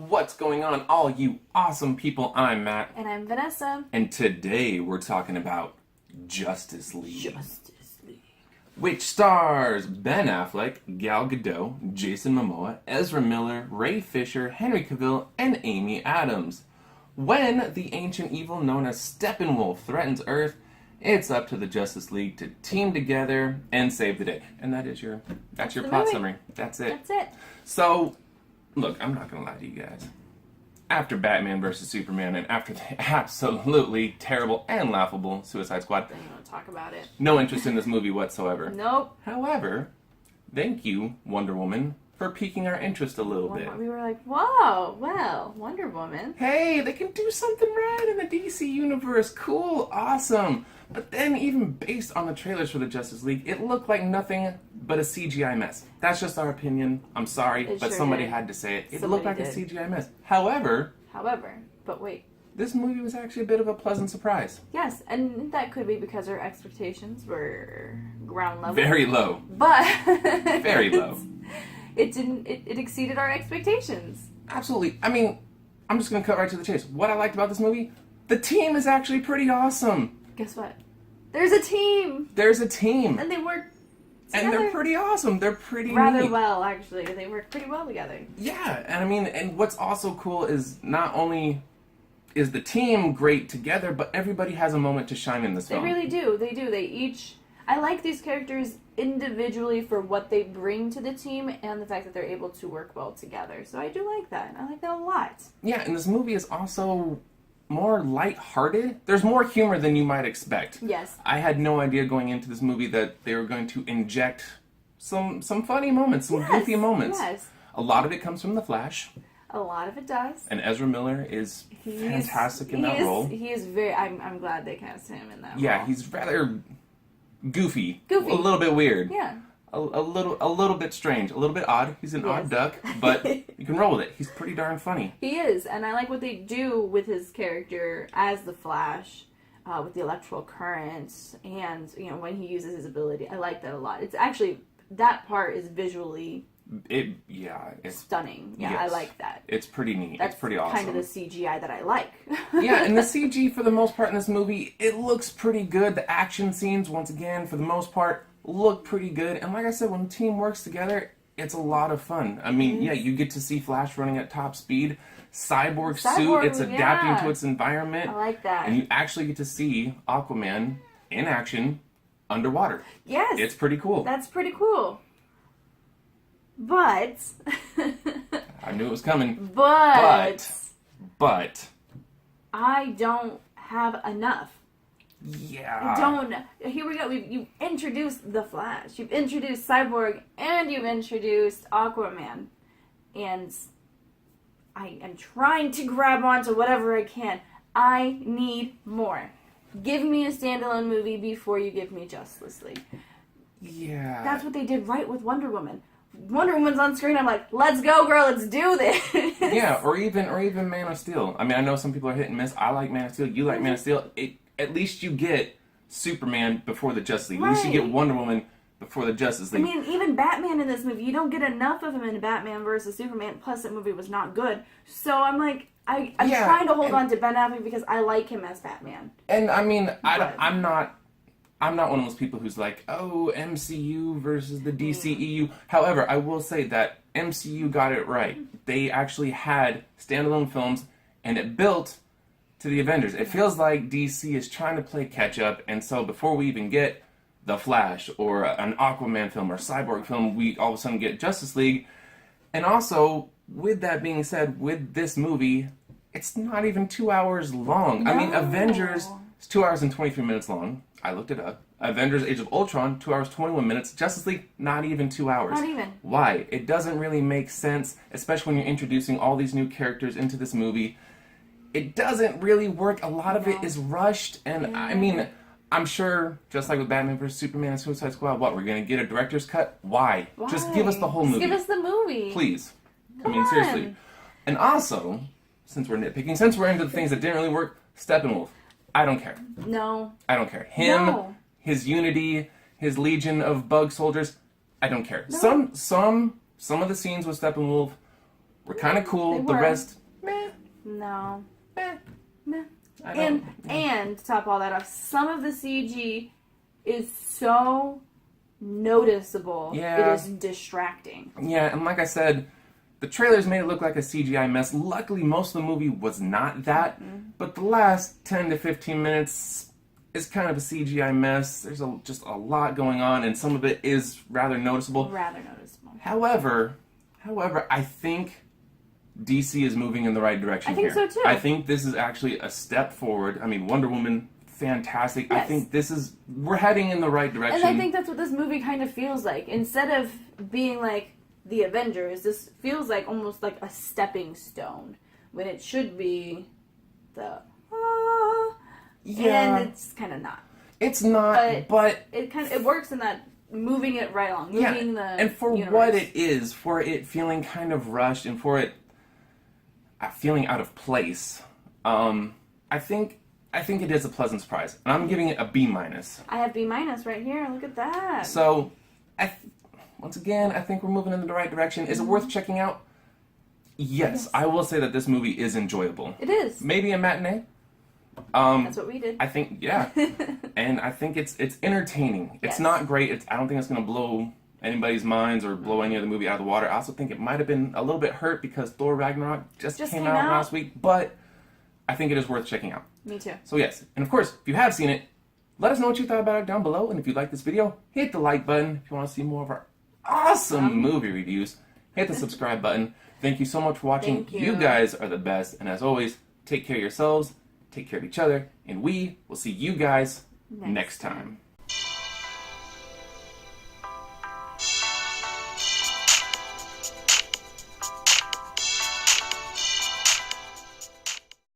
What's going on, all you awesome people? I'm Matt. And I'm Vanessa. And today we're talking about Justice League. Which stars Ben Affleck, Gal Gadot, Jason Momoa, Ezra Miller, Ray Fisher, Henry Cavill, and Amy Adams. When the ancient evil known as Steppenwolf threatens Earth, it's up to the Justice League to team together and save the day. And that's your plot movie. summary. That's it. That's it. So, look, I'm not going to lie to you guys. After Batman vs. Superman and after the absolutely terrible and laughable Suicide Squad, Don't even talk about it. no interest in this movie whatsoever. Nope. However, thank you, Wonder Woman, for piquing our interest a little bit. We were like, whoa, well, Wonder Woman. Hey, they can do something right in the DC universe. Cool, awesome. But then, even based on the trailers for the Justice League, it looked like nothing but a CGI mess. That's just our opinion. I'm sorry, It but sure somebody did. had to say it. It Somebody looked like did. a CGI mess. However, But wait. this movie was actually a bit of a pleasant surprise. Yes, and that could be because our expectations were ground level. Very low. But Very low. It exceeded our expectations. Absolutely. I mean, I'm just going to cut right to the chase. What I liked about this movie, the team is actually pretty awesome. Guess what? There's a team! There's a team. And they work And they're together pretty awesome. They're pretty rather neat. well, actually. They work pretty well together. Yeah, and I mean, and what's also cool is not only is the team great together, but everybody has a moment to shine in this They film. really do. They do. They each... I like these characters individually for what they bring to the team and the fact that they're able to work well together. So I do like that. I like that a lot. Yeah, and this movie is also more lighthearted. There's more humor than you might expect. Yes. I had no idea going into this movie that they were going to inject some funny moments, some goofy moments. Yes. A lot of it comes from The Flash, A lot of it does. and Ezra Miller is fantastic in that role. He is very... I'm glad they cast him in that role. Yeah, he's rather goofy. Goofy. A little bit weird. Yeah. A little bit strange, a little bit odd. He's an odd Yes. duck, but you can roll with it. He's pretty darn funny. He is, and I like what they do with his character as the Flash, with the electrical currents, and when he uses his ability. I like that a lot. It's actually that part is visually It's stunning. Yeah, I yes. like that. It's pretty neat. That's it's pretty awesome. kind of the CGI that I like. Yeah, and the CG for the most part in this movie, it looks pretty good. The action scenes, once again, for the most part, look pretty good. And like I said, when the team works together, it's a lot of fun. I mean, yeah, you get to see Flash running at top speed. Cyborg suit, it's adapting yeah. to its environment. I like that. And you actually get to see Aquaman in action underwater. Yes, It's pretty cool. that's pretty cool. But, I knew it was coming. but But, I don't have enough. yeah. Don't. Here we go. You've introduced the Flash. You've introduced Cyborg, and you've introduced Aquaman, and I am trying to grab onto whatever I can. I need more. Give me a standalone movie before you give me Justice League. Yeah. That's what they did right with Wonder Woman. Wonder Woman's on screen. I'm like, let's go, girl. Let's do this. Yeah, or even Man of Steel. I mean, I know some people are hit and miss. I like Man of Steel. You like Man of Steel. At least you get Superman before the Justice League. At least you get Right. Wonder Woman before the Justice I League. mean, even Batman in this movie, you don't get enough of him in Batman versus Superman. Plus, that movie was not good. So I'm like, I'm Yeah, trying to hold and- on to Ben Affleck because I like him as Batman. And I mean, But- I'm not one of those people who's like, oh, MCU versus the DCEU. However, I will say that MCU got it right. They actually had standalone films, and it built to the Avengers. It feels like DC is trying to play catch up, and so before we even get The Flash or an Aquaman film or Cyborg film, we all of a sudden get Justice League. And also, with that being said, with this movie, it's not even 2 hours long. I mean, No. Avengers is 2 hours and 23 minutes long. I looked it up. Avengers Age of Ultron, 2 hours 21 minutes. Justice League, not even 2 hours. Not even. Why? It doesn't really make sense, especially when you're introducing all these new characters into this movie. It doesn't really work. A lot of it is rushed, and I mean, I'm sure, just like with Batman vs. Superman and Suicide Squad, what, we're going to get a director's cut? Why? Just give us the whole Just movie. give us the movie. Please. Come I mean, on. seriously. And also, since we're nitpicking, since we're into the things that didn't really work, Steppenwolf. I don't care. No. I don't care. Him, No. his unity, his legion of bug soldiers, I don't care. No. Some of the scenes with Steppenwolf were kind of cool. They The were. rest, meh, No. meh. Nah. I don't- And to top all that off, some of the CG is so noticeable. Yeah. It is distracting. Yeah, and like I said, the trailers made it look like a CGI mess. Luckily, most of the movie was not that, but the last 10 to 15 minutes is kind of a CGI mess. There's just a lot going on, and some of it is rather noticeable. Rather noticeable. However, I think DC is moving in the right direction I think here. so, too. I think this is actually a step forward. I mean, Wonder Woman, fantastic. I Yes. think we're heading in the right direction. And I think that's what this movie kind of feels like. Instead of being like the Avengers, this feels like almost like a stepping stone when it should be the yeah, and it's kind of not. it's not, but It works in that moving it right along, moving the and for universe. what it is, for it feeling kind of rushed, and for it feeling out of place, I think it is a pleasant surprise, and I'm giving it a B minus. I have B minus right here. Look at that. So, once again, I think we're moving in the right direction. Is it worth checking out? Yes, I will say that this movie is enjoyable. It is. Maybe a matinee. That's what we did. I think, yeah, and I think it's entertaining. It's Yes. not great. I don't think it's going to blow anybody's minds or blow any other movie out of the water. I also think it might have been a little bit hurt because Thor Ragnarok just came out last week, but I think it is worth checking out. Me too. So yes, and of course, if you have seen it, let us know what you thought about it down below. And if you like this video, hit the like button. If you want to see more of our awesome movie reviews, hit the subscribe button. Thank you so much for watching. Thank you. You guys are the best. And as always, take care of yourselves, take care of each other, and we will see you guys next time.